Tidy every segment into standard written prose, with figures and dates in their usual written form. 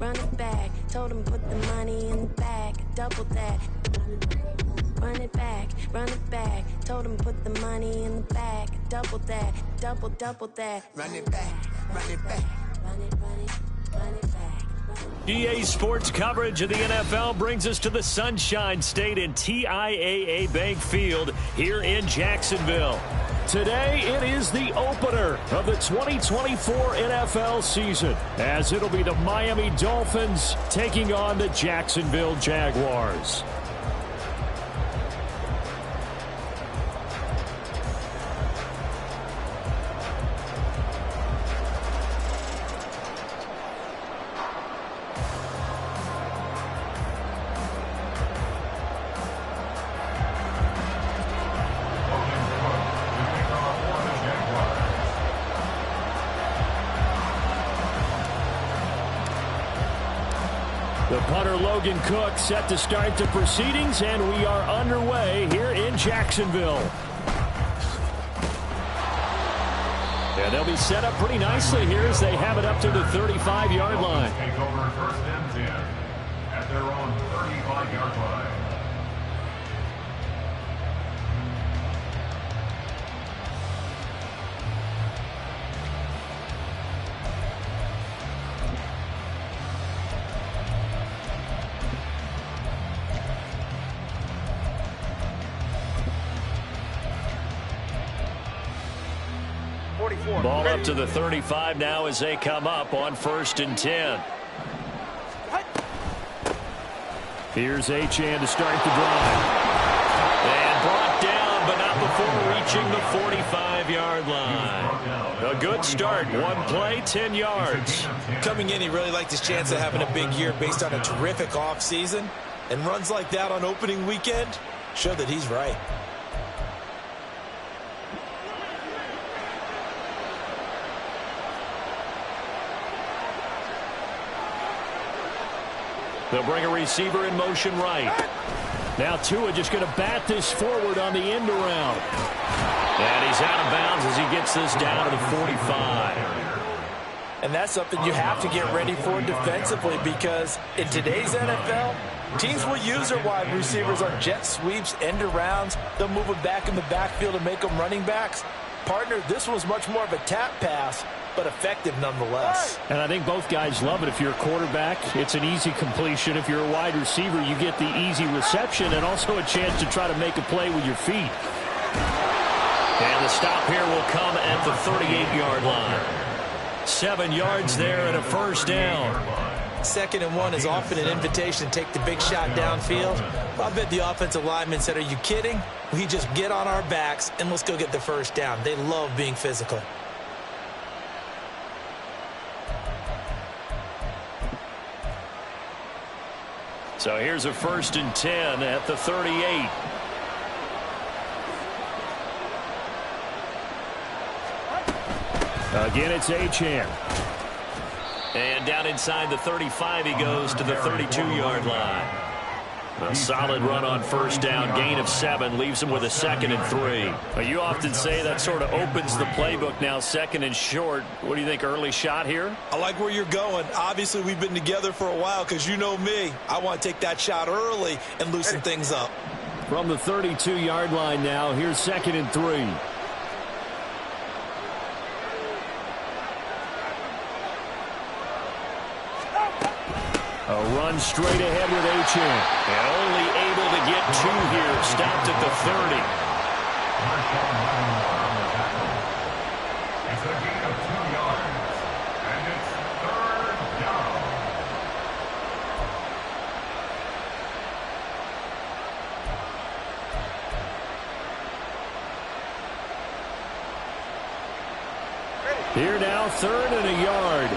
run it back. Told him put the money in the bag, double that. Run it back, run it back. Told him put the money in the bag, double that, double that. Run it back, run it back. Run it, run it, run it back. EA Sports coverage of the NFL brings us to the Sunshine State in TIAA Bank Field here in Jacksonville. Today, it is the opener of the 2024 NFL season, as it'll be the Miami Dolphins taking on the Jacksonville Jaguars. The punter Logan Cook set to start the proceedings, and we are underway here in Jacksonville. And they'll be set up pretty nicely here as they have it up to the 35-yard line. Take over first and 10 at their own 35-yard line. Ball up to the 35 now as they come up on 1st and 10. Here's Achane to start the drive. And brought down, but not before reaching the 45-yard line. A good start. One play, 10 yards. Coming in, he really liked his chance of having a big year based on a terrific offseason. And runs like that on opening weekend show that he's right. They'll bring a receiver in motion right. Now Tua just going to bat this forward on the end around. And he's out of bounds as he gets this down to the 45. And that's something you have to get ready for defensively, because in today's NFL, teams will use their wide receivers on jet sweeps, end arounds. They'll move them back in the backfield and make them running backs. Partner, this was much more of a tap pass, but effective nonetheless. And I think both guys love it. If you're a quarterback, it's an easy completion. If you're a wide receiver, you get the easy reception and also a chance to try to make a play with your feet. And the stop here will come at the 38-yard line. 7 yards there and a first down. 2nd and 1 is often an invitation to take the big shot downfield. I bet the offensive lineman said, are you kidding? We just get on our backs and let's go get the first down. They love being physical. So here's a 1st and 10 at the 38. Again, it's Achane. And down inside the 35, he goes to the 32-yard line. A solid run on first down, gain of 7, leaves him with a 2nd and 3. Well, you often say that sort of opens the playbook now, 2nd and short. What do you think, early shot here? I like where you're going. Obviously, we've been together for a while because you know me. I want to take that shot early and loosen things up. From the 32-yard line now, here's 2nd and 3. A run straight ahead with Achane. And only able to get 2 here. Stopped at the 30. It's a gain of 2 yards. And it's 3rd down. Here now, 3rd and a yard.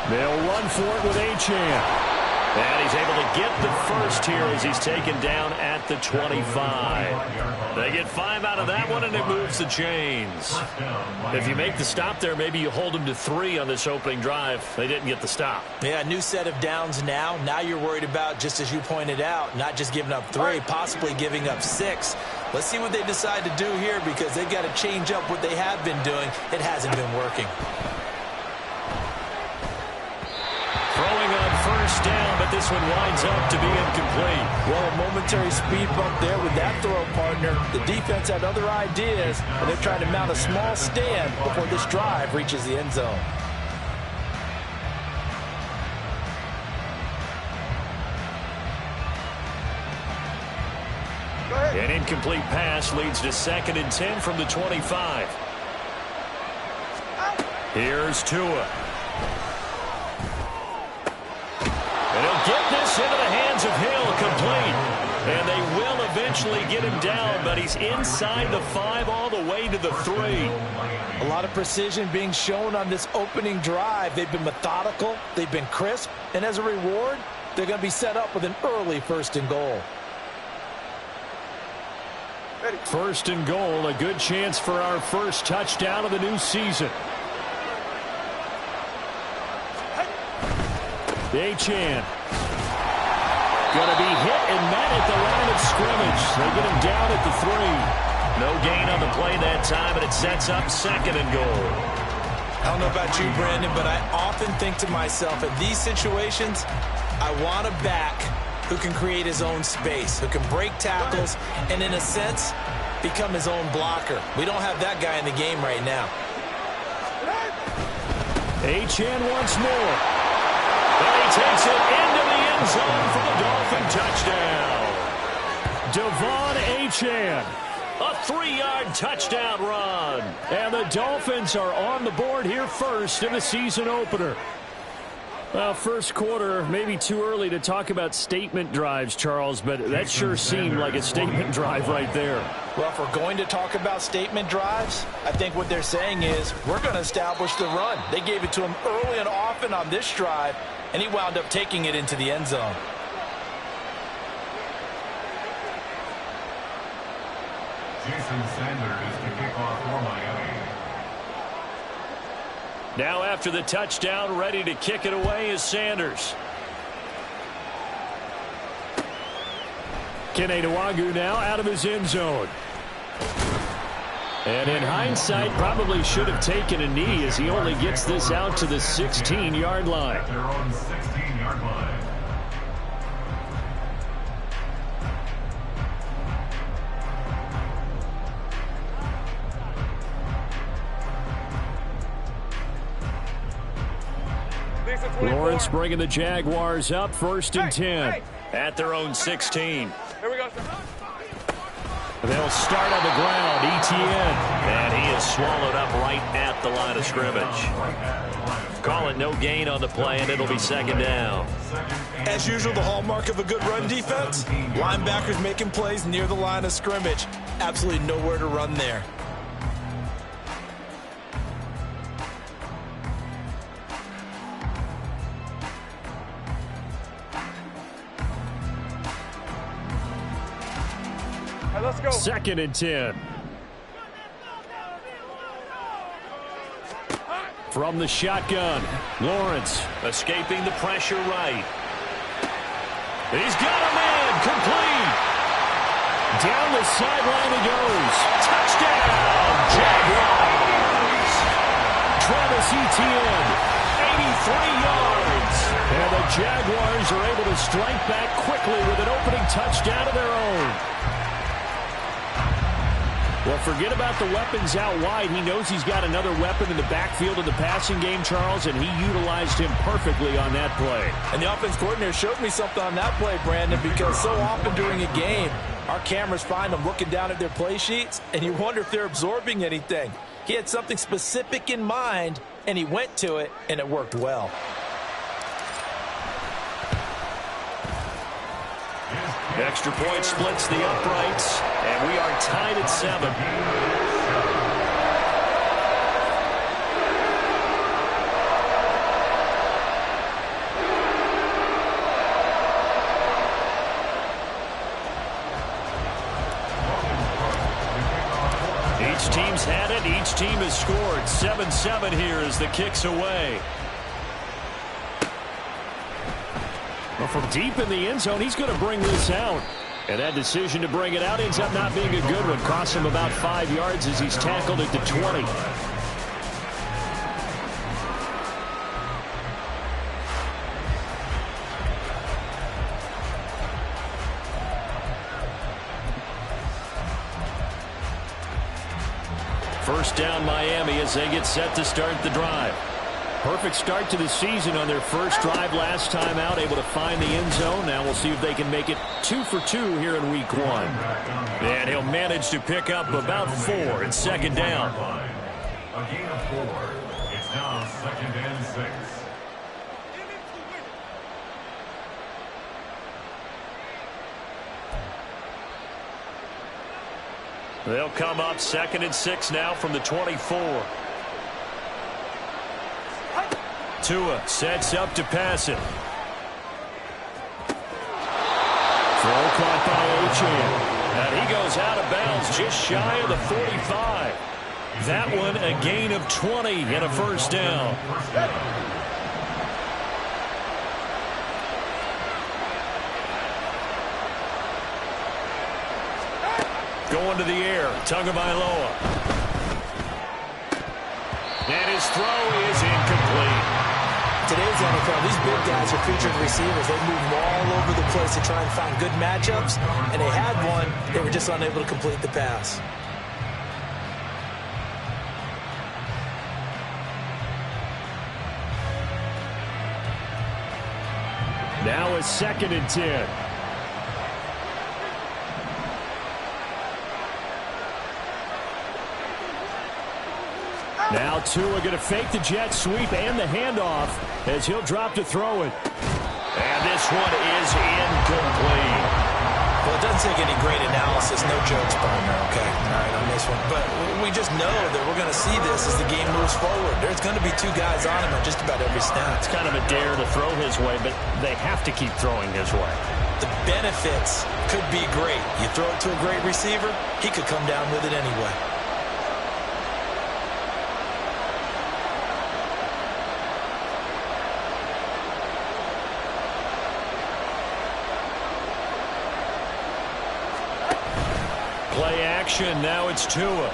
They'll run for it with Achane. And he's able to get the first here as he's taken down at the 25. They get 5 out of that one, and it moves the chains. If you make the stop there, maybe you hold them to 3 on this opening drive. They didn't get the stop. Yeah, new set of downs now. Now you're worried about, just as you pointed out, not just giving up 3, possibly giving up 6. Let's see what they decide to do here because they've got to change up what they have been doing. It hasn't been working. Throwing on first down, but this one winds up to be incomplete. Well, a momentary speed bump there with that throw, partner. The defense had other ideas, and they're trying to mount a small stand before this drive reaches the end zone. An incomplete pass leads to 2nd and 10 from the 25. Here's Tua. And he'll get this into the hands of Hill, complete. And they will eventually get him down, but he's inside the 5 all the way to the 3. A lot of precision being shown on this opening drive. They've been methodical, they've been crisp, and as a reward, they're going to be set up with an early 1st and goal. 1st and goal, a good chance for our first touchdown of the new season. Achane. Going to be hit and met at the line of scrimmage. They get him down at the 3. No gain on the play that time, and it sets up 2nd and goal. I don't know about you, Brandon, but I often think to myself, in these situations, I want a back who can create his own space, who can break tackles, and in a sense, become his own blocker. We don't have that guy in the game right now. Achane once more. And he takes it into the end zone for the Dolphin touchdown. Devon Achane, a 3-yard touchdown run. And the Dolphins are on the board here first in the season opener. Well, first quarter, maybe too early to talk about statement drives, Charles, but that sure seemed like a statement drive right there. Well, if we're going to talk about statement drives, I think what they're saying is we're going to establish the run. They gave it to him early and often on this drive, and he wound up taking it into the end zone. Jason Sanders to kick off for Miami. Now after the touchdown, ready to kick it away is Sanders. Kene Nwangwu now out of his end zone. And in hindsight, probably should have taken a knee as he only gets this out to the 16-yard line. Their own 16-yard line. Lawrence bringing the Jaguars up 1st and 10 at their own 16. Here we go. They'll start on the ground. Etienne. And he is swallowed up right at the line of scrimmage. Call it no gain on the play, and it'll be 2nd down. As usual, the hallmark of a good run defense, linebackers making plays near the line of scrimmage. Absolutely nowhere to run there. Let's go. 2nd and 10. From the shotgun, Lawrence escaping the pressure right. He's got a man, complete. Down the sideline he goes. Touchdown, Jaguars. Travis Etienne, 83 yards. And the Jaguars are able to strike back quickly with an opening touchdown of their own. Well, forget about the weapons out wide. He knows he's got another weapon in the backfield of the passing game, Charles, and he utilized him perfectly on that play. And the offense coordinator showed me something on that play, Brandon, because so often during a game, our cameras find them looking down at their play sheets, and you wonder if they're absorbing anything. He had something specific in mind, and he went to it, and it worked well. Extra point splits the uprights, and we are tied at 7. Each team's had it. Each team has scored. 7-7 here as the kick's away. Well, from deep in the end zone, he's going to bring this out. And that decision to bring it out ends up not being a good one. Costs him about 5 yards as he's tackled at the 20. First down Miami as they get set to start the drive. Perfect start to the season on their first drive last time out, able to find the end zone. Now we'll see if they can make it 2 for 2 here in week 1. And he'll manage to pick up about 4 at second down. A gain of 4. It's now 2nd and 6. They'll come up 2nd and 6 now from the 24. Tua sets up to pass it. Throw caught by Achane. And he goes out of bounds just shy of the 45. That one a gain of 20 and a first down. Going to the air, Tagovailoa. And his throw is incomplete. Today's NFL, these big guys are featured receivers. They move them all over the place to try and find good matchups, and they had one. They were just unable to complete the pass. Now a 2nd and 10. Now Tua going to fake the jet sweep and the handoff as he'll drop to throw it. And this one is incomplete. Well, it doesn't take any great analysis. No jokes, partner, okay? All right, on this one. But we just know that we're going to see this as the game moves forward. There's going to be 2 guys on him at just about every snap. It's kind of a dare to throw his way, but they have to keep throwing his way. The benefits could be great. You throw it to a great receiver, he could come down with it anyway. Play action. Now it's Tua.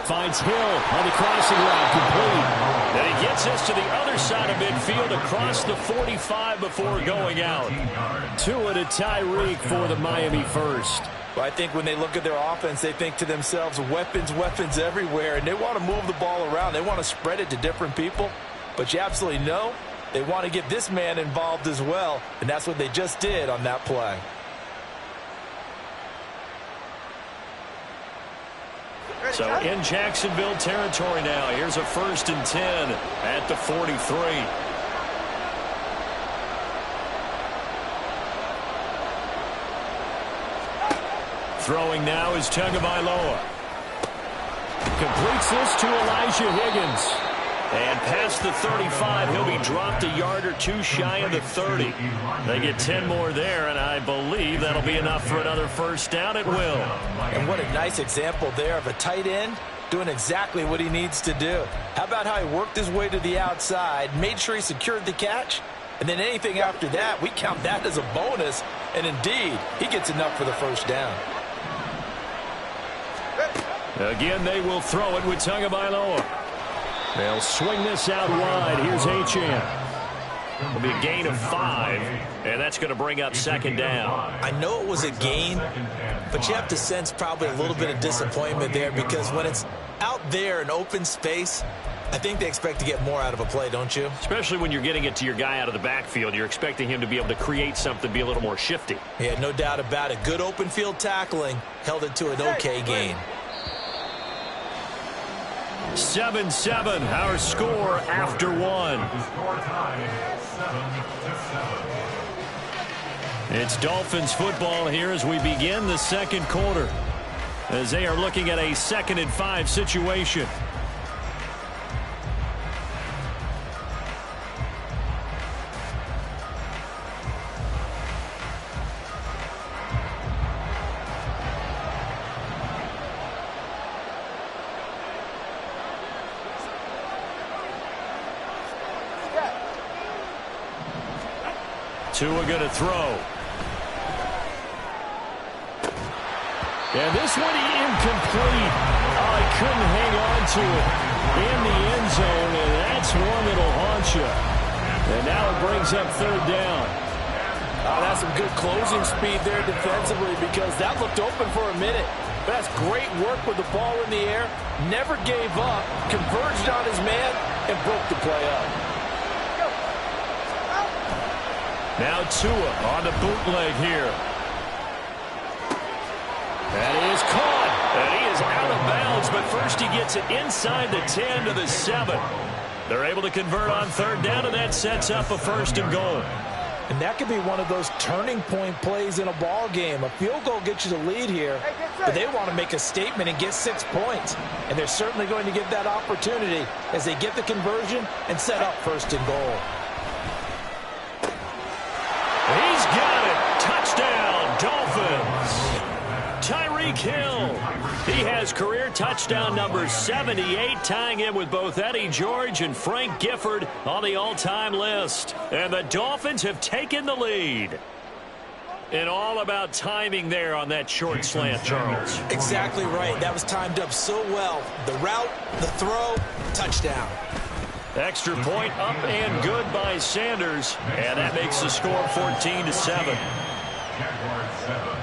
Finds Hill on the crossing route, complete. And he gets us to the other side of midfield across the 45 before going out. Tua to Tyreek for the Miami first. Well, I think when they look at their offense, they think to themselves, weapons, weapons everywhere, and they want to move the ball around. They want to spread it to different people. But you absolutely know they want to get this man involved as well, and that's what they just did on that play. So in Jacksonville territory now. Here's a 1st and 10 at the 43. Throwing now is Tagovailoa. Completes this to Elijah Higgins. And past the 35, he'll be dropped a yard or 2 shy of the 30. They get 10 more there, and I believe that'll be enough for another first down at will. And what a nice example there of a tight end doing exactly what he needs to do. How about how he worked his way to the outside, made sure he secured the catch, and then anything after that, we count that as a bonus. And indeed, he gets enough for the first down. Again, they will throw it with Tagovailoa. They'll swing this out wide. Here's Achane. It'll be a gain of 5, and that's going to bring up 2nd down. I know it was a gain, but you have to sense probably a little bit of disappointment there because when it's out there in open space, I think they expect to get more out of a play, don't you? Especially when you're getting it to your guy out of the backfield. You're expecting him to be able to create something, be a little more shifty. Yeah, no doubt about it. Good open field tackling held it to an okay gain. 7-7, our score after 1. The score time, 7-7. It's Dolphins football here as we begin the 2nd quarter, as they are looking at a 2nd and 5 situation. Tua going to throw. And this one incomplete. Oh, he couldn't hang on to it in the end zone, and that's one that'll haunt you. And now it brings up third down. Oh, that's some good closing speed there defensively because that looked open for a minute. But that's great work with the ball in the air. Never gave up, converged on his man, and broke the play up. Now Tua on the bootleg here. That is caught. And he is out of bounds, but first he gets it inside the 10 to the 7. They're able to convert on third down, and that sets up a first and goal. And that could be one of those turning point plays in a ball game. A field goal gets you the lead here, but they want to make a statement and get 6 points. And they're certainly going to get that opportunity as they get the conversion and set up first and goal. He's got it. Touchdown, Dolphins. Tyreek Hill. He has career touchdown number 78, tying him with both Eddie George and Frank Gifford on the all-time list. And the Dolphins have taken the lead. And all about timing there on that short slant, Charles. Exactly right. That was timed up so well. The route, the throw, touchdown. Extra point up and good by Sanders. And that makes the score 14-7. Jaguars 7.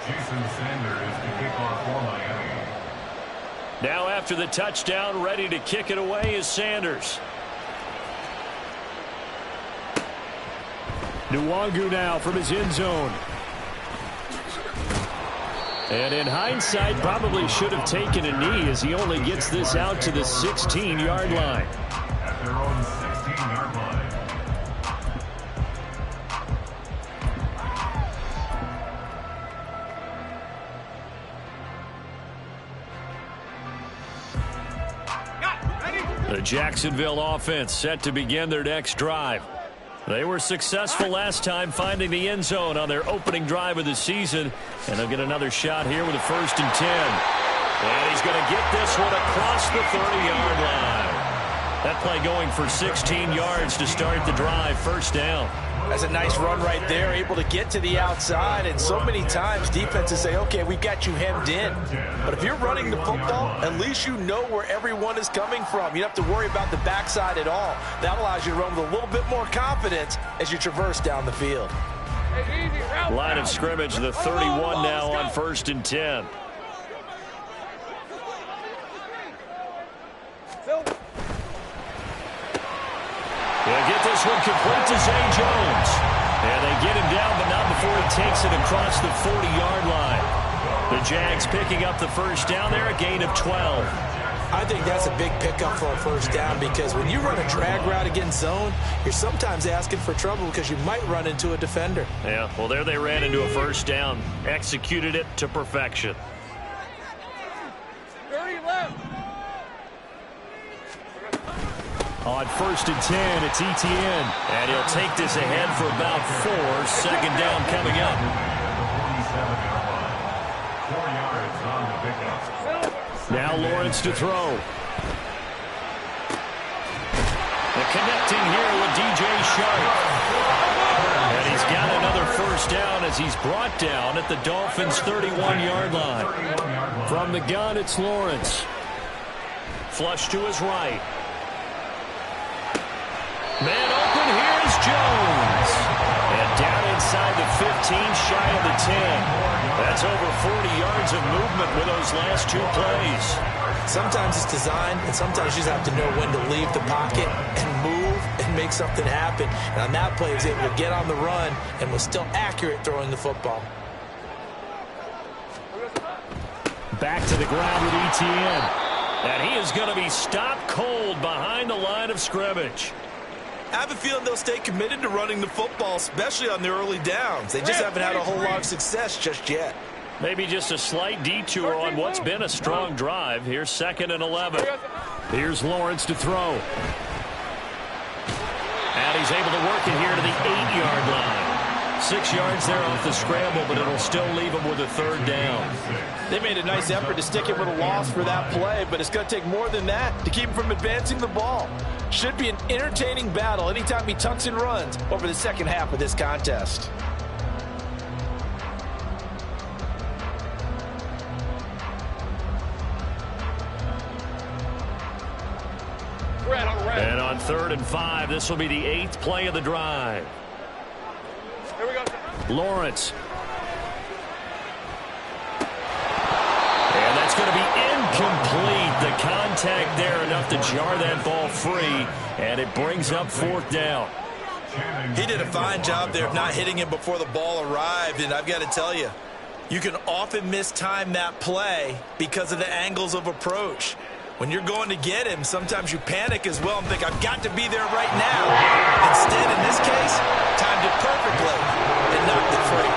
Jason Sanders to kick off for Miami. Now after the touchdown, ready to kick it away is Sanders. Nwangu now from his end zone. And in hindsight, probably should have taken a knee as he only gets this out to the 16-yard line. At their own 16-yard line. The Jacksonville offense set to begin their next drive. They were successful last time finding the end zone on their opening drive of the season, and they'll get another shot here with a 1st and 10. And he's going to get this one across the 30-yard line. That play going for 16 yards to start the drive, 1st down. That's a nice run right there, able to get to the outside, and so many times defenses say, okay, we've got you hemmed in. But if you're running the football, at least you know where everyone is coming from. You don't have to worry about the backside at all. That allows you to run with a little bit more confidence as you traverse down the field. Line of scrimmage, the 31 now on 1st and 10. They'll get this one complete to Zay Jones. And they get him down, but not before he takes it across the 40-yard line. The Jags picking up the 1st down there, a gain of 12. I think that's a big pickup for a 1st down because when you run a drag route against zone, you're sometimes asking for trouble because you might run into a defender. Yeah, well, there they ran into a 1st down. Executed it to perfection. 30 left. On 1st and 10, it's Etienne. And he'll take this ahead for about 4. 2nd down coming up. 4 yards on the pickup. Now Lawrence to throw. The connecting here with DJ Sharp. And he's got another 1st down as he's brought down at the Dolphins' 31-yard line. From the gun, it's Lawrence. Flush to his right. Man open, here's Jones. And down inside the 15, shy of the 10. That's over 40 yards of movement with those last 2 plays. Sometimes it's designed, and sometimes you just have to know when to leave the pocket and move and make something happen. And on that play, he was able to get on the run and was still accurate throwing the football. Back to the ground with Etienne. And he is going to be stopped cold behind the line of scrimmage. I have a feeling they'll stay committed to running the football, especially on the early downs. They just haven't had a whole lot of success just yet. Maybe just a slight detour on what's been a strong drive. Here's 2nd and 11. Here's Lawrence to throw. And he's able to work it here to the 8-yard line. 6 yards there off the scramble, but it'll still leave him with a 3rd down. They made a nice effort to stick him with a loss for that play, but it's going to take more than that to keep him from advancing the ball. Should be an entertaining battle anytime he tucks and runs over the second half of this contest. And on 3rd and 5, this will be the 8th play of the drive. Here we go. Lawrence. And that's going to be incomplete. The contact there enough to jar that ball free, and it brings up 4th down. He did a fine job there of not hitting him before the ball arrived, and I've got to tell you, you can often mistime that play because of the angles of approach. When you're going to get him, sometimes you panic as well and think, I've got to be there right now. Instead, in this case, timed it perfectly and knocked it free.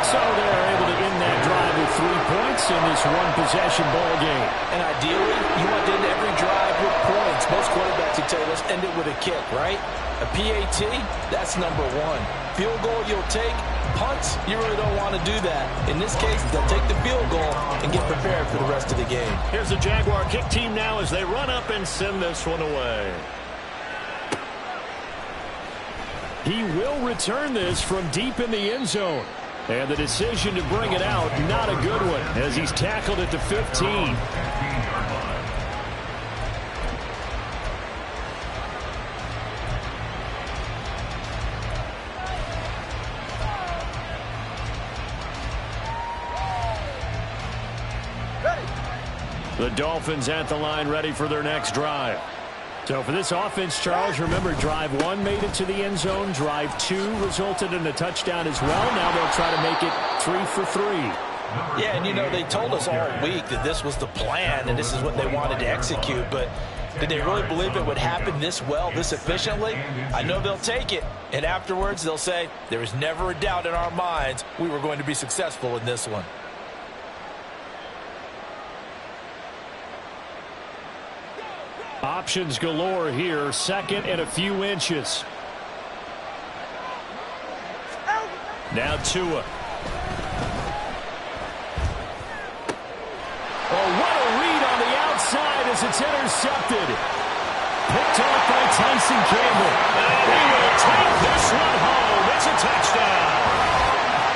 So they're able to end that drive with 3 points in this one-possession ball game. And ideally, you want to end every drive with points. Most quarterbacks would tell you, let's end it with a kick, right? A PAT, that's number 1. Field goal you'll take. Punts, you really don't want to do that. In this case, they'll take the field goal and get prepared for the rest of the game. Here's the Jaguar kick team now as they run up and send this one away. He will return this from deep in the end zone. And the decision to bring it out, not a good one, as he's tackled at the 15. The Dolphins at the line ready for their next drive. So for this offense, Charles, remember drive 1 made it to the end zone. Drive 2 resulted in a touchdown as well. Now they'll try to make it 3 for 3. Yeah, and you know, they told us all week that this was the plan and this is what they wanted to execute. But did they really believe it would happen this well, this efficiently? I know they'll take it. And afterwards, they'll say, there was never a doubt in our minds we were going to be successful in this one. Options galore here. 2nd and a few inches. Now Tua. Oh, what a read on the outside as it's intercepted. Picked off by Tyson Campbell. And he will take this one home. It's a touchdown.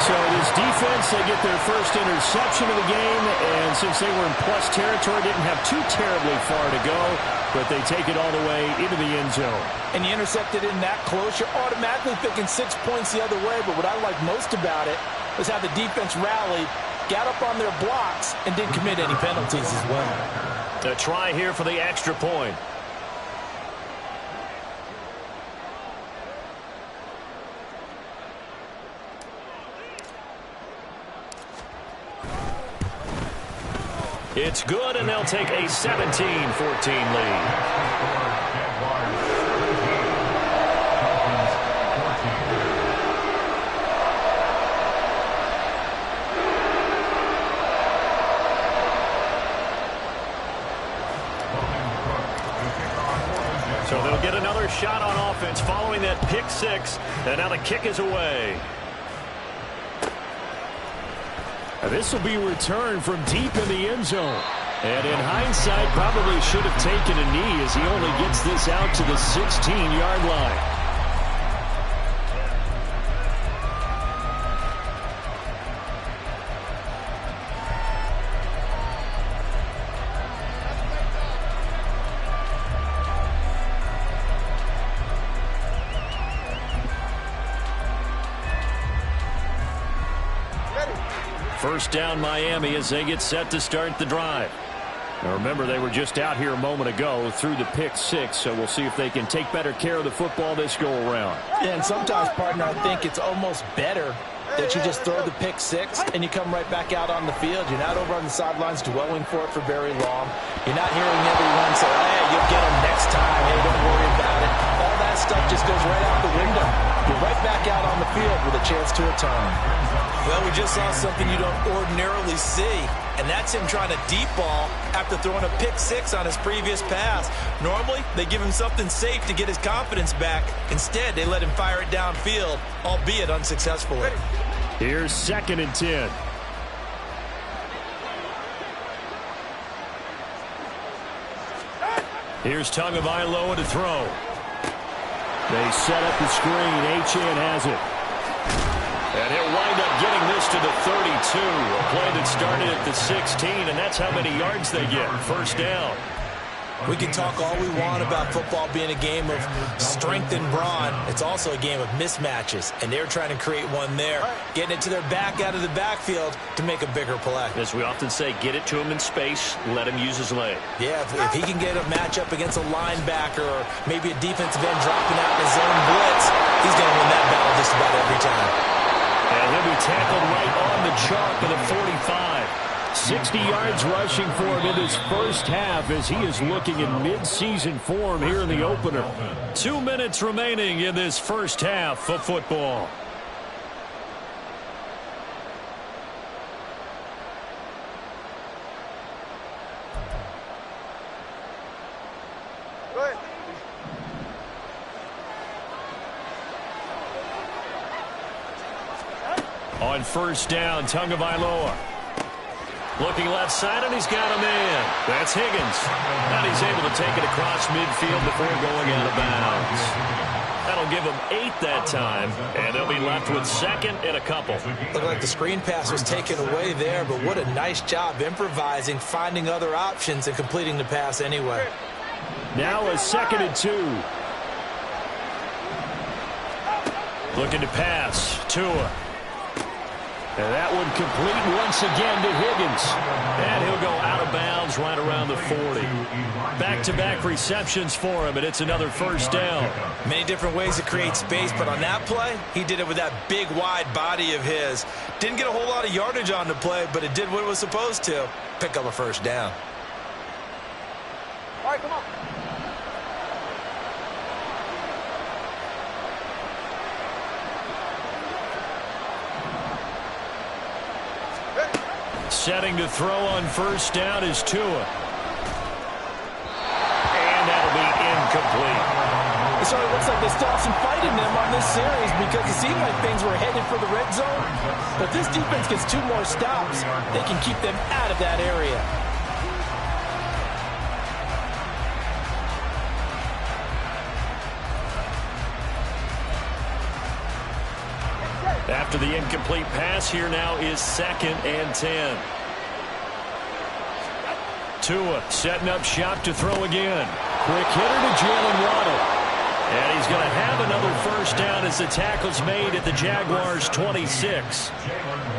So this defense, they get their first interception of the game, and since they were in plus territory, didn't have too terribly far to go, but they take it all the way into the end zone. And you intercepted in that close, you're automatically picking 6 points the other way, but what I like most about it was how the defense rallied, got up on their blocks, and didn't commit any penalties as well. A try here for the extra point. It's good, and they'll take a 17-14 lead. So they'll get another shot on offense following that pick 6, and now the kick is away. This will be returned from deep in the end zone. And in hindsight, probably should have taken a knee as he only gets this out to the 16-yard line. First down Miami as they get set to start the drive. Now remember, they were just out here a moment ago through the pick 6, so we'll see if they can take better care of the football this go around. Yeah, and sometimes, partner, I think it's almost better that you just throw the pick 6 and you come right back out on the field. You're not over on the sidelines dwelling for it for very long. You're not hearing everyone say, hey, you'll get them next time. Hey, don't worry about it. All that stuff just goes right out the window. You're right back out on the field with a chance to return. Well, we just saw something you don't ordinarily see, and that's him trying to deep ball after throwing a pick 6 on his previous pass. Normally, they give him something safe to get his confidence back. Instead, they let him fire it downfield, albeit unsuccessfully. Here's 2nd and 10. Here's Tagovailoa to throw. They set up the screen. Achane has it. And he'll wind up getting this to the 32. A play that started at the 16, and that's how many yards they get. First down. We can talk all we want about football being a game of strength and brawn. It's also a game of mismatches, and they're trying to create one there, getting it to their back out of the backfield to make a bigger play. As we often say, get it to him in space, let him use his leg. Yeah, if he can get a matchup against a linebacker or maybe a defensive end dropping out in his zone blitz, he's going to win that battle just about every time. And he'll be tackled right on the chalk at the 45. 60 yards rushing for him in his first half as he is looking in mid-season form here in the opener. 2 minutes remaining in this first half of football. On first down, Tagovailoa. Looking left side, and he's got a man. That's Higgins. And he's able to take it across midfield before going out of bounds. That'll give him 8 that time, and they'll be left with second and a couple. Looked like the screen pass was taken away there, but what a nice job improvising, finding other options, and completing the pass anyway. Now a 2nd and 2. Looking to pass. Tua. And that one complete once again to Higgins. And he'll go out of bounds right around the 40. Back-to-back receptions for him, and it's another first down. Many different ways to create space, but on that play, he did it with that big, wide body of his. Didn't get a whole lot of yardage on the play, but it did what it was supposed to. Pick up a first down. All right, come on. Setting to throw on first down is Tua. And that'll be incomplete. It sort of looks like they still have some fight in them on this series because it seemed like things were headed for the red zone. But this defense gets 2 more stops. They can keep them out of that area. After the incomplete pass, here now is 2nd and 10. Tua setting up shop to throw again. Quick hitter to Jalen Waddle. And he's going to have another first down as the tackle's made at the Jaguars' 26.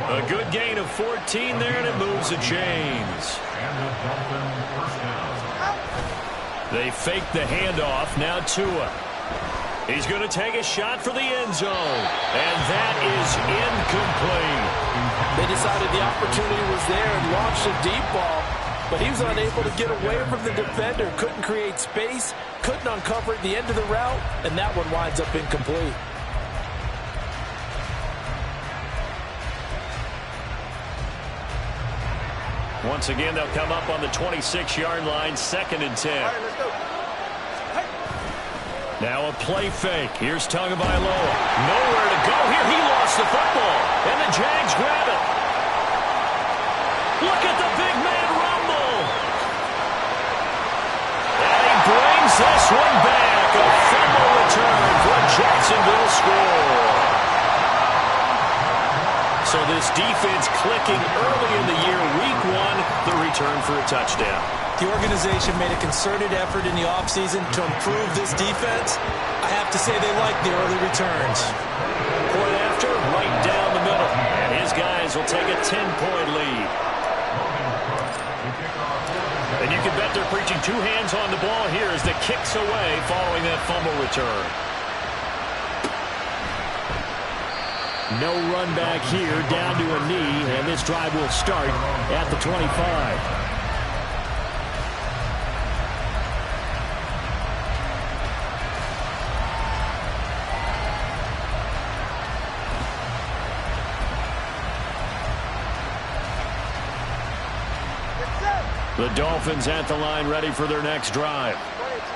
A good gain of 14 there, and it moves the chains. They fake the handoff. Now Tua. He's going to take a shot for the end zone. And that is incomplete. They decided the opportunity was there and launched a deep ball, but he was unable to get away from the defender. Couldn't create space, couldn't uncover at the end of the route, and that one winds up incomplete. Once again, they'll come up on the 26-yard line, 2nd and 10. All right, let's go. Now a play fake. Here's Tagovailoa. Nowhere to go here. He lost the football. And the Jags grab it. Look at the big man rumble. And he brings this one back. A fumble return for a Jacksonville score. So this defense clicking early in the year. Week 1, the return for a touchdown. The organization made a concerted effort in the offseason to improve this defense. I have to say they like the early returns. Point after, right down the middle. And his guys will take a 10-point lead. And you can bet they're preaching 2 hands on the ball here as the kick's away following that fumble return. No run back here, down to a knee, and this drive will start at the 25. The Dolphins at the line, ready for their next drive.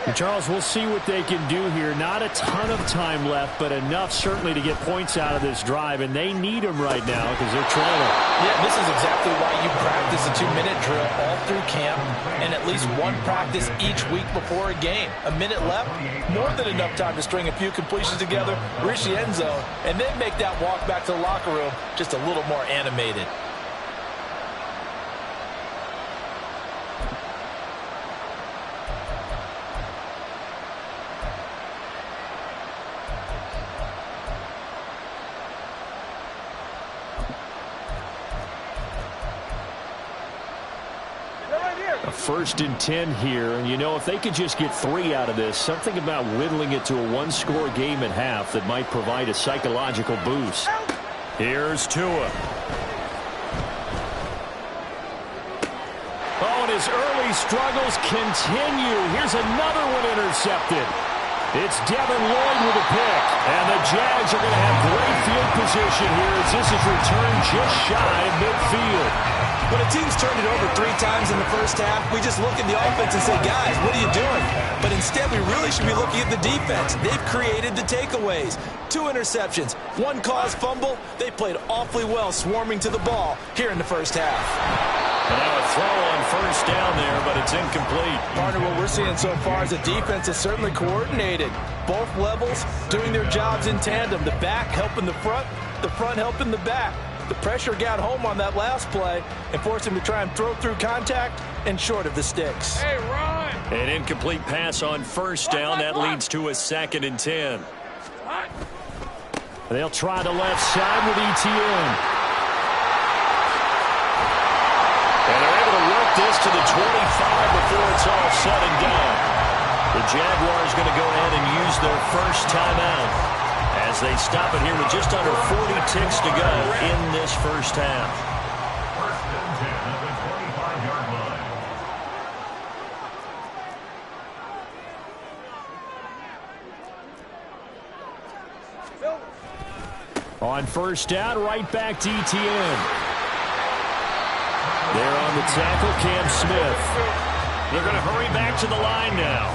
And Charles, we'll see what they can do here. Not a ton of time left, but enough certainly to get points out of this drive, and they need them right now because they're trailing. Yeah, this is exactly why you practice a 2-minute drill all through camp and at least one practice each week before a game. A minute left, more than enough time to string a few completions together, reach the end zone, and then make that walk back to the locker room just a little more animated. 1st and 10 here. And, you know, if they could just get 3 out of this, something about whittling it to a one-score game at half that might provide a psychological boost. Here's Tua. Oh, and his early struggles continue. Here's another one intercepted. It's Devin Lloyd with a pick. And the Jags are going to have great field position here as this is returned just shy of midfield. When a team's turned it over 3 times in the first half, we just look at the offense and say, guys, what are you doing? But instead, we really should be looking at the defense. They've created the takeaways. 2 interceptions, 1 caused fumble. They played awfully well swarming to the ball here in the first half. And now a throw on 1st down there, but it's incomplete. Partner, what we're seeing so far is the defense is certainly coordinated. Both levels doing their jobs in tandem. The back helping the front helping the back. The pressure got home on that last play and forced him to try and throw through contact and short of the sticks. Hey, run! An incomplete pass on 1st down. That leads to a 2nd and 10. They'll try the left side with ETN. And they're able to work this to the 25 before it's all said and done. The Jaguars going to go ahead and use their first timeout as they stop it here with just under 40 ticks to go in this first half. 1st and 10 at the 25-yard line. On 1st down, right back to ETN. There on the tackle, Cam Smith. They're going to hurry back to the line now.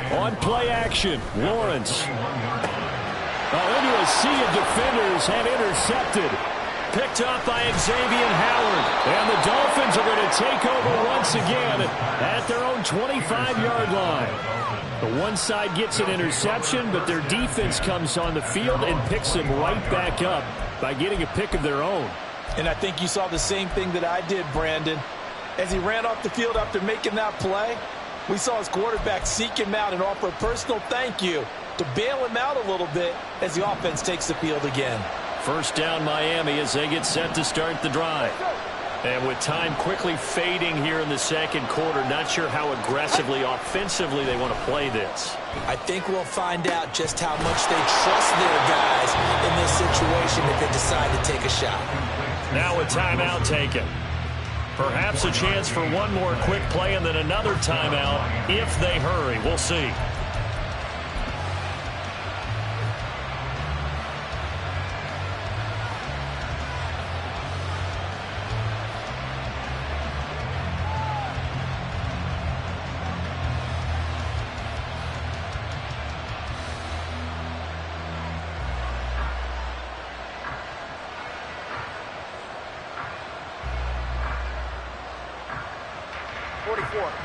On play action, Lawrence. Into a sea of defenders and intercepted. Picked up by Xavier Howard. And the Dolphins are going to take over once again at their own 25-yard line. The one side gets an interception, but their defense comes on the field and picks them right back up by getting a pick of their own. And I think you saw the same thing that I did, Brandon. As he ran off the field after making that play, we saw his quarterback seek him out and offer a personal thank you to bail him out a little bit as the offense takes the field again. 1st down Miami as they get set to start the drive. And with time quickly fading here in the 2nd quarter, not sure how aggressively, offensively they want to play this. I think we'll find out just how much they trust their guys in this situation if they decide to take a shot. Now a timeout taken. Perhaps a chance for one more quick play and then another timeout if they hurry. We'll see.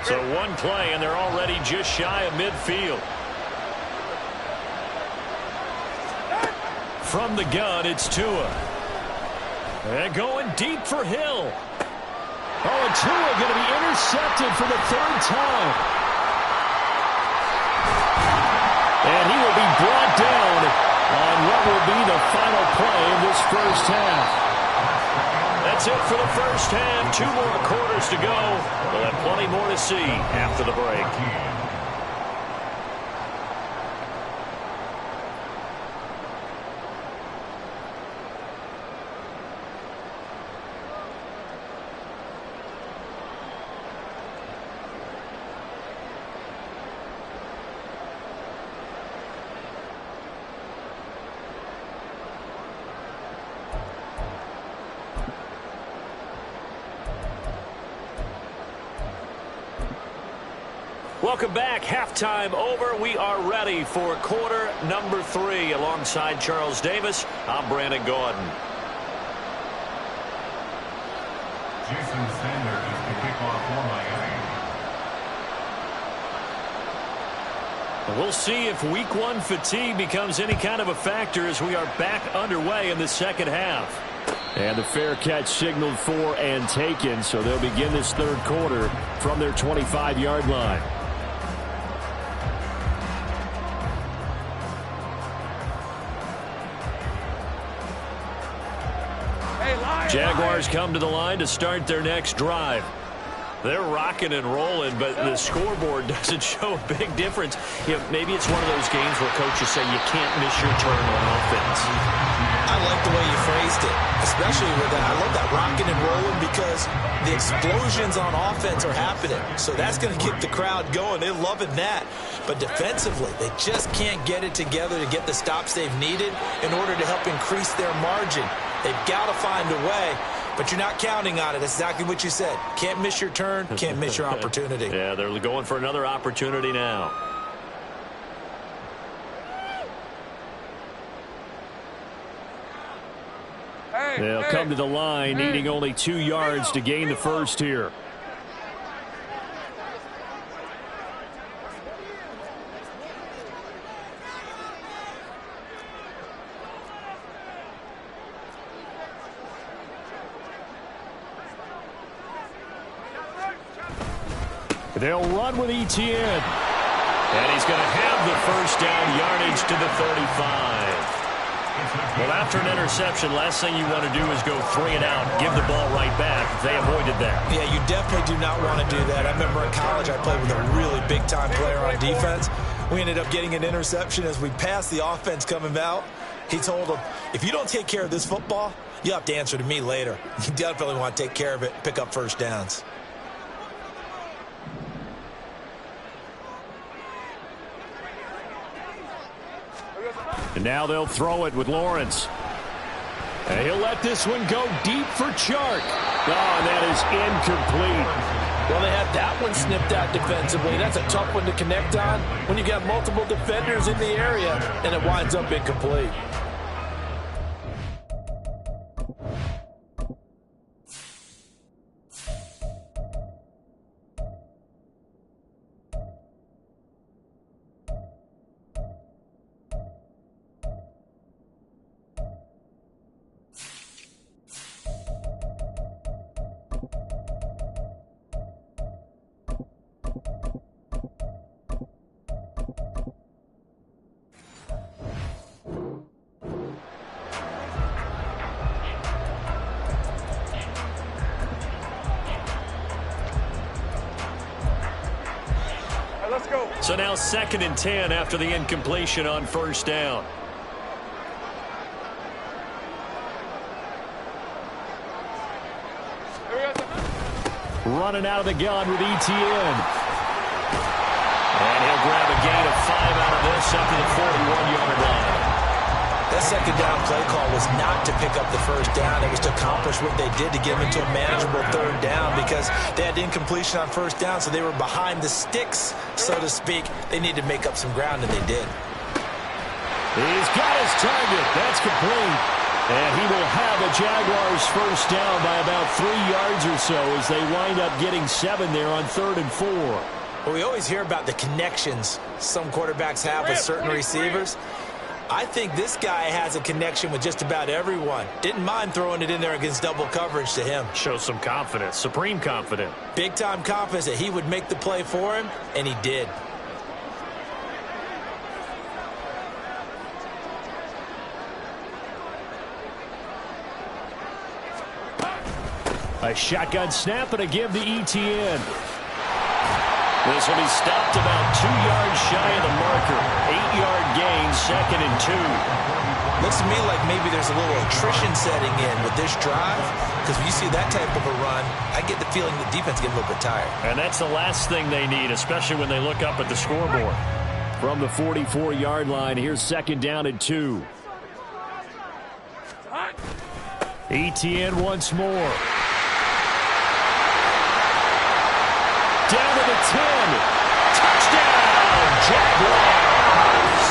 So one play, and they're already just shy of midfield. From the gun, it's Tua. And going deep for Hill. Oh, and Tua going to be intercepted for the 3rd time. And he will be brought down on what will be the final play of this first half. That's it for the first half. 2 more quarters to go. We'll have plenty more to see after the break. Welcome back. Halftime over. We are ready for quarter number 3. Alongside Charles Davis, I'm Brandon Gaudin. Jason Sanders is the kickoff for Miami. And we'll see if week 1 fatigue becomes any kind of a factor as we are back underway in the second half. And the fair catch signaled for and taken, so they'll begin this 3rd quarter from their 25-yard line. Jaguars come to the line to start their next drive. They're rocking and rolling, but the scoreboard doesn't show a big difference. You know, maybe it's one of those games where coaches say you can't miss your turn on offense. I like the way you phrased it, especially with that. I love that rocking and rolling because the explosions on offense are happening. So that's going to keep the crowd going. They're loving that. But defensively, they just can't get it together to get the stops they've needed in order to help increase their margin. They've got to find a way. But you're not counting on it. That's exactly what you said. Can't miss your turn, can't miss your opportunity. Yeah, they're going for another opportunity now. They'll come to the line, needing only 2 yards to gain the first here. They'll run with Etienne. And he's going to have the first down, yardage to the 35. Well, after an interception, last thing you want to do is go 3 and out, give the ball right back. They avoided that. Yeah, you definitely do not want to do that. I remember in college I played with a really big-time player on defense. We ended up getting an interception as we passed the offense coming out. He told him, if you don't take care of this football, you'll have to answer to me later. You definitely want to take care of it, pick up first downs. And now they'll throw it with Lawrence. And he'll let this one go deep for Chark. Oh, and that is incomplete. Well, they had that one snipped out defensively. That's a tough one to connect on when you got multiple defenders in the area, and it winds up incomplete. So now 2nd and 10 after the incompletion on first down. Running out of the gun with Etienne. And he'll grab a gain of 5 out of this up to the 41-yard line. That second down play call was not to pick up the first down. It was to accomplish what they did to get them into a manageable 3rd down because they had incompletion on first down, so they were behind the sticks, so to speak. They needed to make up some ground, and they did. He's got his target. That's complete. And he will have a Jaguars first down by about 3 yards or so as they wind up getting 7 there on 3rd and 4. Well, we always hear about the connections some quarterbacks have with certain receivers. I think this guy has a connection with just about everyone. Didn't mind throwing it in there against double coverage to him. Show some confidence, supreme confidence. Big-time confidence that he would make the play for him, and he did. A shotgun snap and a give to Etienne. This will be stopped about 2 yards shy of the marker. 8-yard gain, 2nd and 2. Looks to me like maybe there's a little attrition setting in with this drive, because when you see that type of a run, I get the feeling the defense gets a little bit tired. And that's the last thing they need, especially when they look up at the scoreboard. From the 44-yard line, here's 2nd down and 2. Etienne once more. Down to the 10. Touchdown, Jaguars.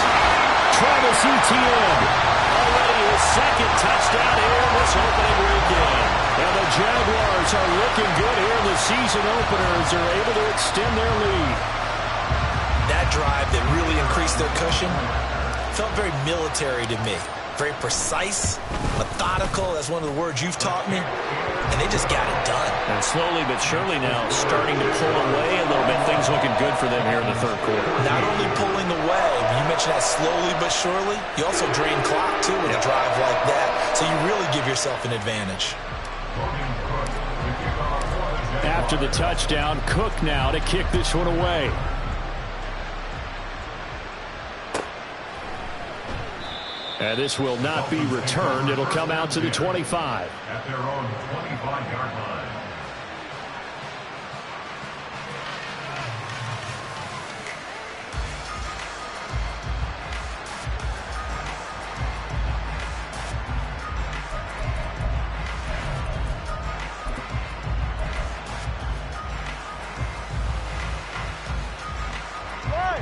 Travis Etienne. Already his 2nd touchdown here in this opening weekend. And the Jaguars are looking good here in the season openers. They're able to extend their lead. That drive that really increased their cushion felt very military to me. Very precise, methodical. That's one of the words you've taught me. And they just got it done. And slowly but surely now starting to pull away a little bit. Things looking good for them here in the 3rd quarter. Not only pulling away, you mentioned that slowly but surely, you also drain clock too with a drive like that. So you really give yourself an advantage. After the touchdown, Cook now to kick this one away. And this will not be returned. It'll come out to the 25. At their own 25-yard line.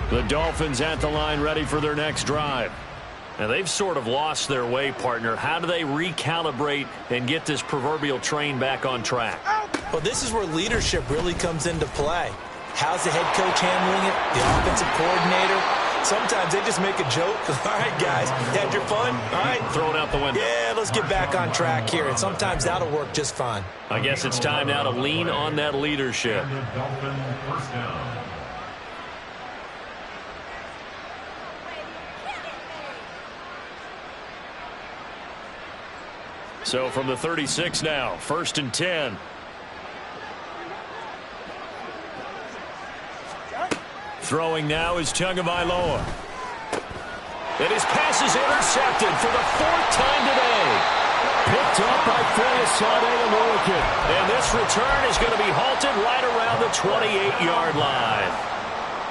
The Dolphins at the line ready for their next drive. Now, they've sort of lost their way, partner. How do they recalibrate and get this proverbial train back on track? Well, this is where leadership really comes into play. How's the head coach handling it? The offensive coordinator? Sometimes they just make a joke. All right, guys, had your fun? All right. Throw it out the window. Yeah, let's get back on track here. And sometimes that'll work just fine. I guess it's time now to lean on that leadership. And the Dolphin first down. So from the 36 now, 1st and 10. Throwing now is Tagovailoa. And his pass is intercepted for the 4th time today. Picked up by Fayasade American. And this return is going to be halted right around the 28-yard line.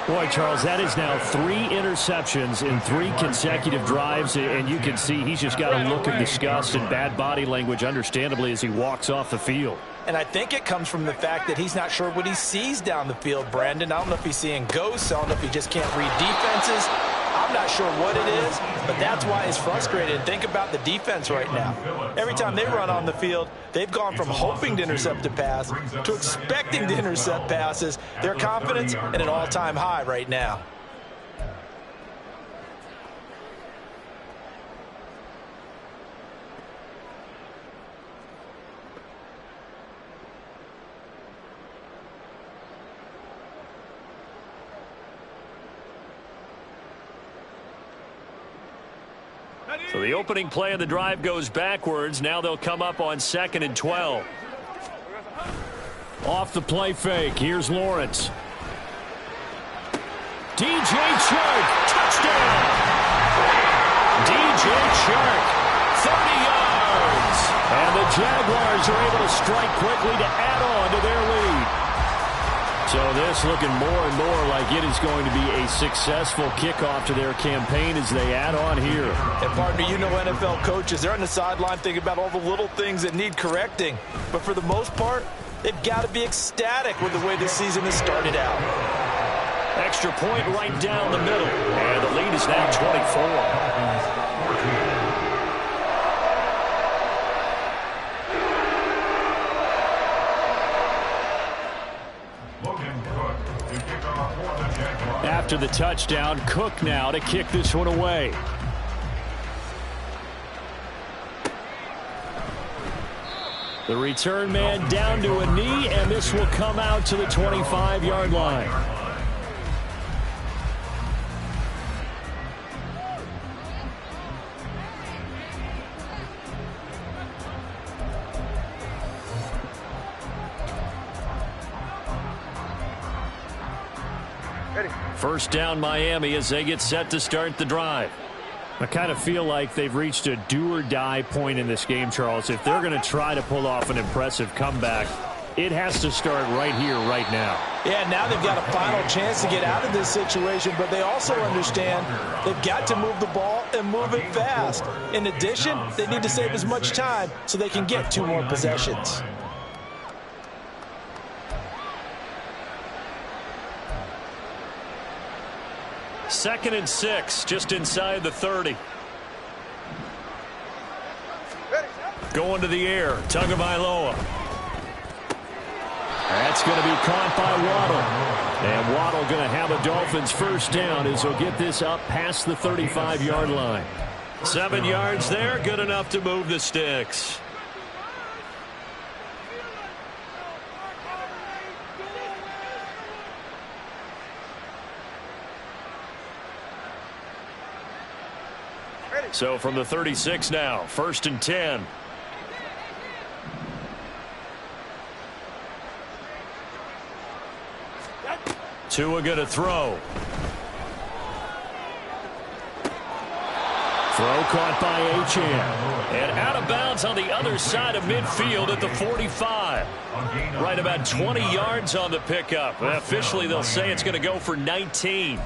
Boy, Charles, that is now 3 interceptions in 3 consecutive drives, and you can see he's just got a look of disgust and bad body language, understandably, as he walks off the field. And I think it comes from the fact that he's not sure what he sees down the field, Brandon. I don't know if he's seeing ghosts. I don't know if he just can't read defenses. I'm not sure what it is, but that's why he's frustrated. And think about the defense right now. Every time they run on the field, they've gone from hoping to intercept a pass to expecting to intercept passes. Their confidence at an all-time high right now. So the opening play of the drive goes backwards. Now they'll come up on 2nd and 12. Off the play fake. Here's Lawrence. DJ Chark. Touchdown. DJ Chark, 30 yards. And the Jaguars are able to strike quickly to add on to their lead. So this looking more and more like it is going to be a successful kickoff to their campaign as they add on here. And, partner, you know NFL coaches, they're on the sideline thinking about all the little things that need correcting. But for the most part, they've got to be ecstatic with the way this season has started out. Extra point right down the middle. And the lead is now 24. After the touchdown, Cook now to kick this one away. The return man down to a knee, and this will come out to the 25-yard line. First down Miami as they get set to start the drive. I kind of feel like they've reached a do-or-die point in this game, Charles. If they're going to try to pull off an impressive comeback, it has to start right here, right now. Yeah, now they've got a final chance to get out of this situation, but they also understand they've got to move the ball and move it fast. In addition, they need to save as much time so they can get 2 more possessions. Second and 6, just inside the 30. Going to the air, Tagovailoa. That's going to be caught by Waddle. And Waddle going to have a Dolphins first down as he'll get this up past the 35-yard line. 7 yards there, good enough to move the sticks. So from the 36 now, 1st and 10. Tua going to throw. Throw caught by Achane. And out of bounds on the other side of midfield at the 45. Right about 20 yards on the pickup. Officially, they'll say it's going to go for 19.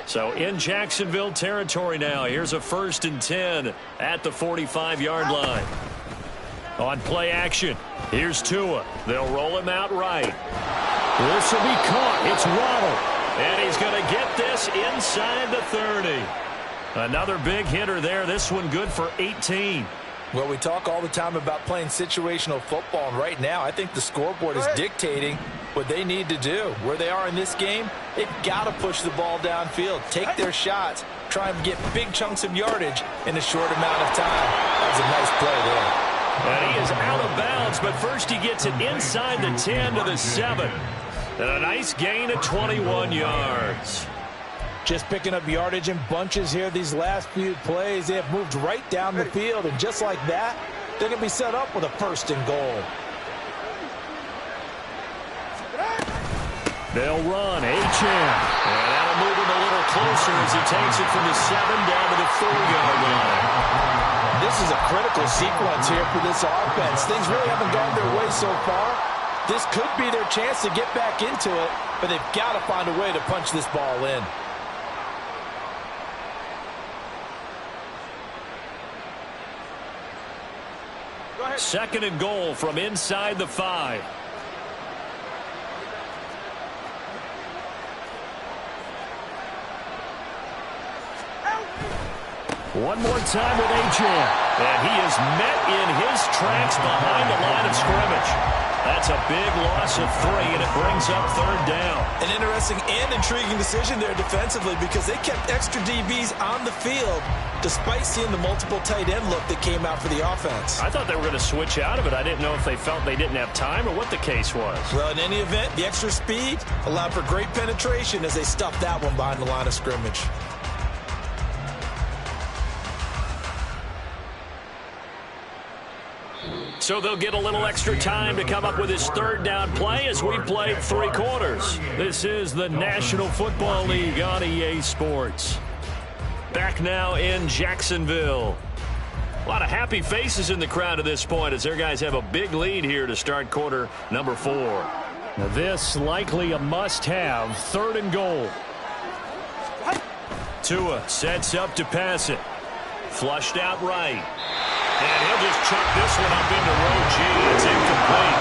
So in Jacksonville territory now. Here's a 1st and 10 at the 45-yard line. On play action, here's Tua. They'll roll him out right. This will be caught. It's Waddle. And he's going to get this inside the 30. Another big hitter there. This one good for 18. Well, we talk all the time about playing situational football, and right now I think the scoreboard is dictating what they need to do. Where they are in this game, they've got to push the ball downfield, take their shots, try and get big chunks of yardage in a short amount of time. That was a nice play there. And he is out of bounds, but first he gets it inside the 10 to the 7. And a nice gain of 21 yards. Just picking up yardage in bunches here these last few plays. They have moved right down the field, and just like that, they're going to be set up with a 1st and goal. They'll run. Achane. And that'll move him a little closer as he takes it from the 7 down to the 4-yard line. This is a critical sequence here for this offense. Things really haven't gone their way so far. This could be their chance to get back into it, but they've got to find a way to punch this ball in. Second and goal from inside the 5. One more time with Achane. And he is met in his tracks behind the line of scrimmage. That's a big loss of 3, and it brings up 3rd down. An interesting and intriguing decision there defensively because they kept extra DBs on the field despite seeing the multiple tight end look that came out for the offense. I thought they were going to switch out of it. I didn't know if they felt they didn't have time or what the case was. Well, in any event, the extra speed allowed for great penetration as they stuffed that one behind the line of scrimmage. So they'll get a little extra time to come up with his 3rd down play as we played 3 quarters. This is the National Football League on EA Sports. Back now in Jacksonville. A lot of happy faces in the crowd at this point as their guys have a big lead here to start quarter number 4. Now this likely a must-have. 3rd and goal. Tua sets up to pass it. Flushed out right. And he'll just chuck this one up into row G. It's incomplete.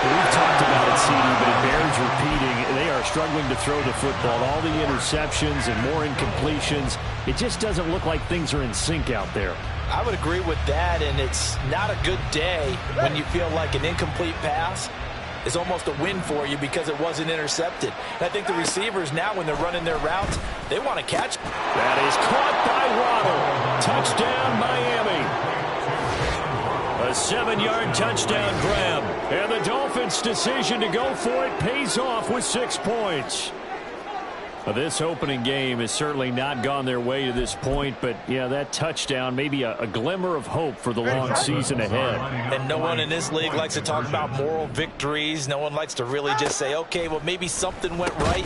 We've talked about it, CD, but it bears repeating. They are struggling to throw the football. All the interceptions and more incompletions. It just doesn't look like things are in sync out there. I would agree with that, and it's not a good day when you feel like an incomplete pass is almost a win for you because it wasn't intercepted. And I think the receivers now, when they're running their routes, they want to catch. That is caught by Waddle. Touchdown, Miami. A 7-yard touchdown grab. And the Dolphins' decision to go for it pays off with 6 points. Well, this opening game has certainly not gone their way to this point, but, yeah, that touchdown, maybe a glimmer of hope for the long season ahead. And no one in this league likes to talk about moral victories. No one likes to really just say, okay, well, maybe something went right.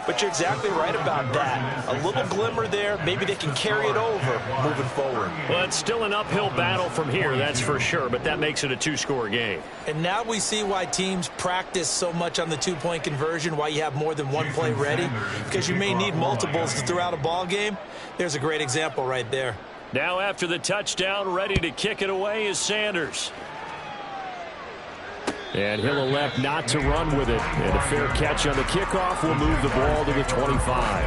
But you're exactly right about that. A little glimmer there. Maybe they can carry it over moving forward. Well, it's still an uphill battle from here, that's for sure, but that makes it a 2-score game. And now we see why teams practice so much on the 2-point conversion, why you have more than one play ready, because you may need multiples to throw out a ball game. There's a great example right there. Now after the touchdown, ready to kick it away is Sanders. And he'll elect not to run with it. And a fair catch on the kickoff will move the ball to the 25.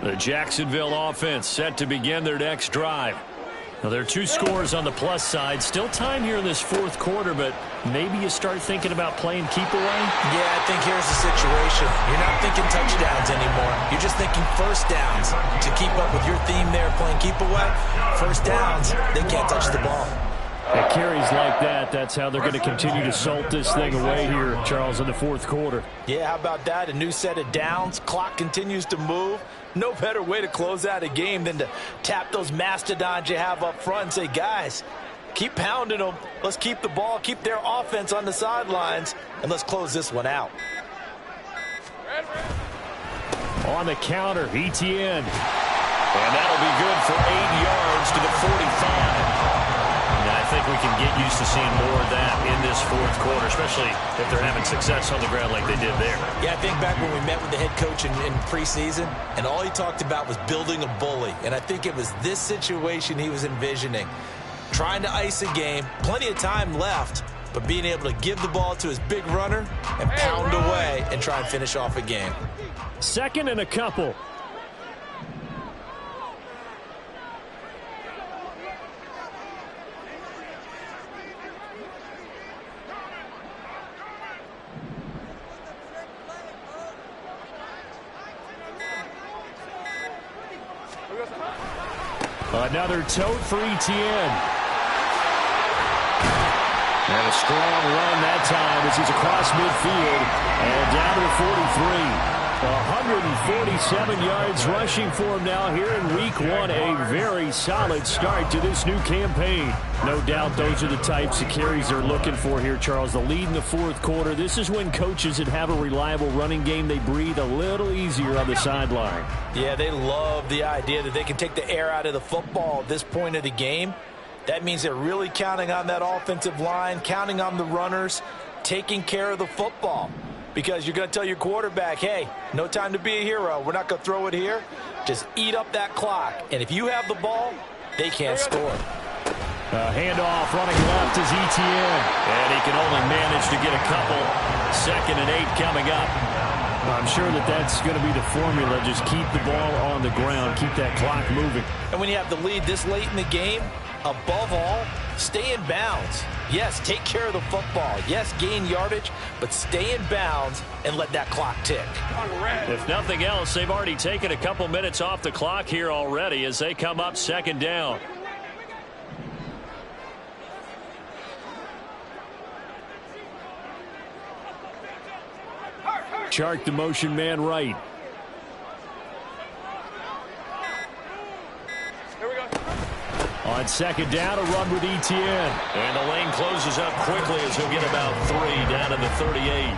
The Jacksonville offense set to begin their next drive. Now, there are 2 scores on the plus side. Still time here in this 4th quarter, but maybe you start thinking about playing keep away? Yeah, I think here's the situation. You're not thinking touchdowns anymore. You're just thinking first downs. To keep up with your theme there, playing keep away, first downs, they can't touch the ball. At carries like like that, that's how they're going to continue to salt this thing away here, Charles, in the fourth quarter. Yeah, how about that? A new set of downs. Clock continues to move. No better way to close out a game than to tap those mastodons you have up front and say, guys, keep pounding them. Let's keep the ball, keep their offense on the sidelines, and let's close this one out. On the counter, ETN. And that'll be good for 8 yards to the 45. And I think we can get used to seeing more of that in this fourth quarter, especially if they're having success on the ground like they did there. Yeah, I think back when we met with the head coach in preseason, and all he talked about was building a bully. And I think it was this situation he was envisioning. Trying to ice a game, plenty of time left, but being able to give the ball to his big runner and pound away and try and finish off a game. Second and a couple. Another tote for ETN. And a strong run that time as he's across midfield and down to the 43. 147 yards rushing for him now here in week one. A very solid start to this new campaign. No doubt those are the types of carries they're looking for here, Charles. The lead in the fourth quarter. This is when coaches that have a reliable running game, they breathe a little easier on the sideline. Yeah, they love the idea that they can take the air out of the football at this point of the game. That means they're really counting on that offensive line, counting on the runners, taking care of the football. Because you're going to tell your quarterback, hey, no time to be a hero. We're not going to throw it here. Just eat up that clock. And if you have the ball, they can't score. Handoff running left is ETN. And he can only manage to get a couple. 2nd and 8 coming up. I'm sure that that's going to be the formula. Just keep the ball on the ground. Keep that clock moving. And when you have the lead this late in the game, above all, stay in bounds. Yes, take care of the football. Yes, gain yardage, but stay in bounds and let that clock tick. If nothing else, they've already taken a couple minutes off the clock here already as they come up 2nd down. Chark the motion man right. On 2nd down, a run with ETN. And the lane closes up quickly as he'll get about 3 down to the 38.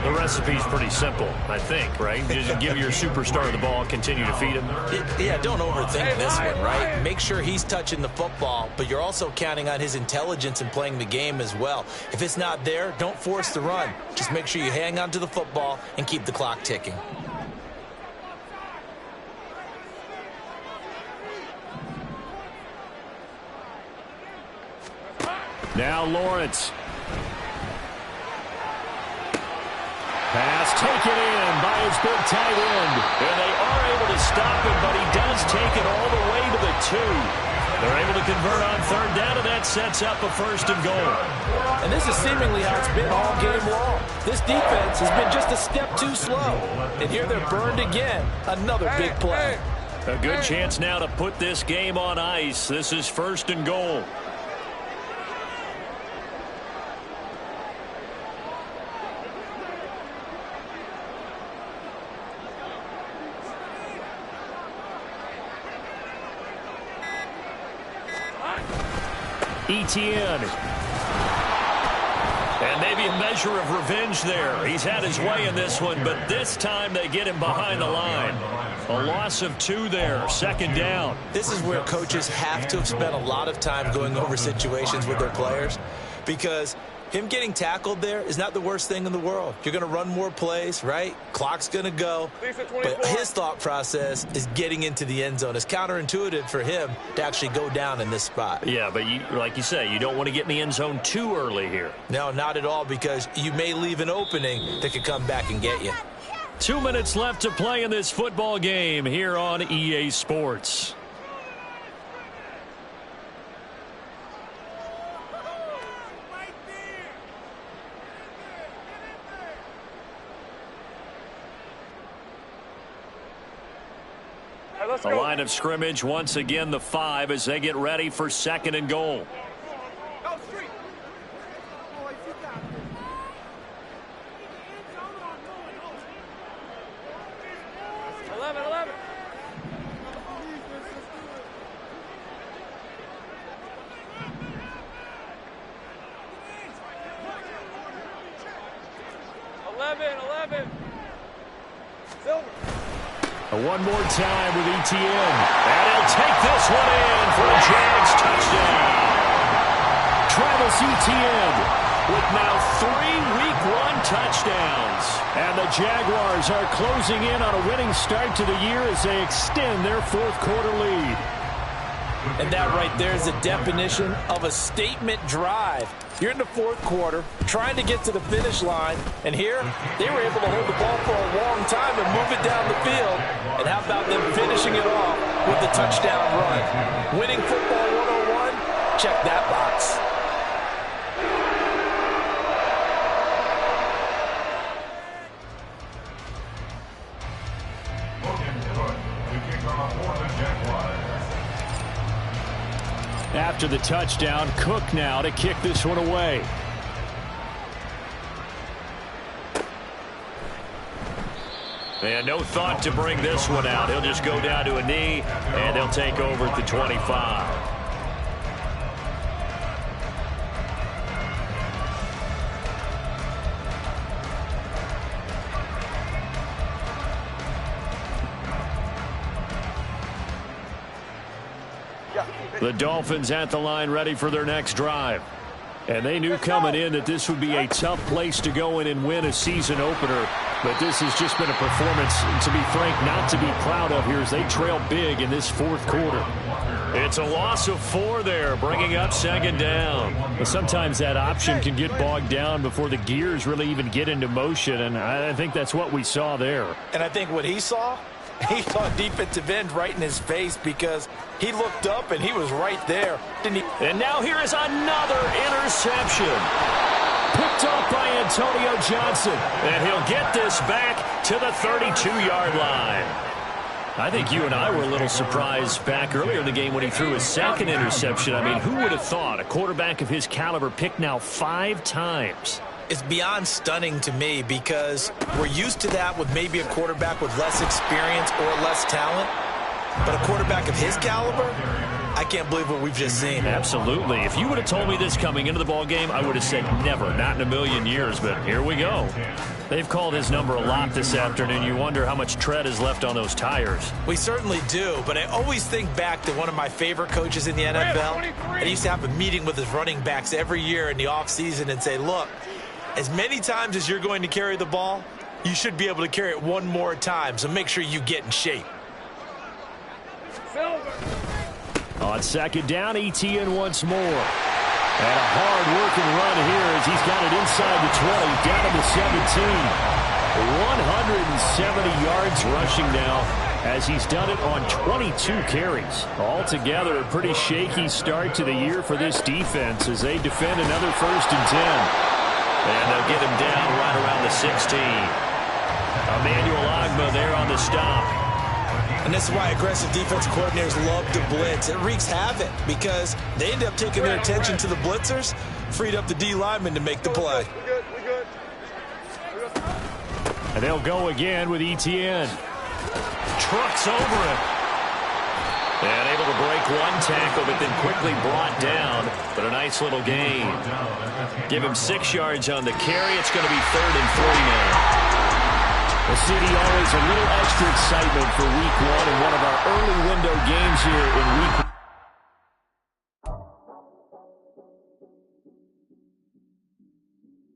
The recipe's pretty simple, I think, right? Just give your superstar the ball, continue to feed him. Yeah, don't overthink this one, right? Make sure he's touching the football, but you're also counting on his intelligence in playing the game as well. If it's not there, don't force the run. Just make sure you hang on to the football and keep the clock ticking. Now Lawrence. Pass taken in by his big tight end. And they are able to stop him, but he does take it all the way to the 2. They're able to convert on 3rd down, and that sets up a 1st and goal. And this is seemingly how it's been all game long. This defense has been just a step too slow. And here they're burned again. Another big play. A good chance now to put this game on ice. This is 1st and goal. ETN. And maybe a measure of revenge there. He's had his way in this one, but this time they get him behind the line. A loss of 2 there, 2nd down. This is where coaches have to have spent a lot of time going over situations with their players, because him getting tackled there is not the worst thing in the world. You're going to run more plays, right? Clock's going to go. But his thought process is getting into the end zone. It's counterintuitive for him to actually go down in this spot. Yeah, but like you say, you don't want to get in the end zone too early here. No, not at all, because you may leave an opening that could come back and get you. 2 minutes left to play in this football game here on EA Sports. The line of scrimmage once again the 5 as they get ready for 2nd and goal. One more time with ETN. And he'll take this one in for a Jags touchdown. Travis Etienne with now 3 Week 1 touchdowns. And the Jaguars are closing in on a winning start to the year as they extend their fourth quarter lead. And that right there is the definition of a statement drive. You're in the fourth quarter, trying to get to the finish line, and here, they were able to hold the ball for a long time and move it down the field. And how about them finishing it off with the touchdown run? Winning football 101, check that box. After the touchdown, Cook now to kick this one away. And no thought to bring this one out. He'll just go down to a knee, and they'll take over at the 25. The Dolphins at the line ready for their next drive. And they knew coming in that this would be a tough place to go in and win a season opener. But this has just been a performance, to be frank, not to be proud of here as they trail big in this fourth quarter. It's a loss of 4 there, bringing up second down. But sometimes that option can get bogged down before the gears really even get into motion, and I think that's what we saw there. And I think what he saw defensive end right in his face because he looked up and he was right there. Didn't he? And now here is another interception. Picked off by Antonio Johnson. And he'll get this back to the 32-yard line. I think you and I were a little surprised back earlier in the game when he threw his second interception. I mean, who would have thought a quarterback of his caliber picked now 5 times? It's beyond stunning to me because we're used to that with maybe a quarterback with less experience or less talent. But a quarterback of his caliber, I can't believe what we've just seen. Absolutely. If you would have told me this coming into the ballgame, I would have said never, not in a million years. But here we go. They've called his number a lot this afternoon. You wonder how much tread is left on those tires. We certainly do, but I always think back to one of my favorite coaches in the NFL. And he used to have a meeting with his running backs every year in the offseason and say, look, as many times as you're going to carry the ball, you should be able to carry it one more time, so make sure you get in shape. On second down, Etienne once more. And a hard-working run here as he's got it inside the 20, down to the 17. 170 yards rushing now as he's done it on 22 carries. Altogether, a pretty shaky start to the year for this defense as they defend another 1st and 10. And they'll get him down right around the 16. Emmanuel Ogbah there on the stop. And this is why aggressive defensive coordinators love to blitz. It wreaks havoc because they end up taking their attention to the blitzers, freed up the D lineman to make the play. And they'll go again with Etienne. Trucks over it. And able to break one tackle, but then quickly brought down. But a nice little gain. Give him 6 yards on the carry. It's going to be 3rd and 3 now. The city always a little extra excitement for Week 1 and one of our early window games here in Week 1.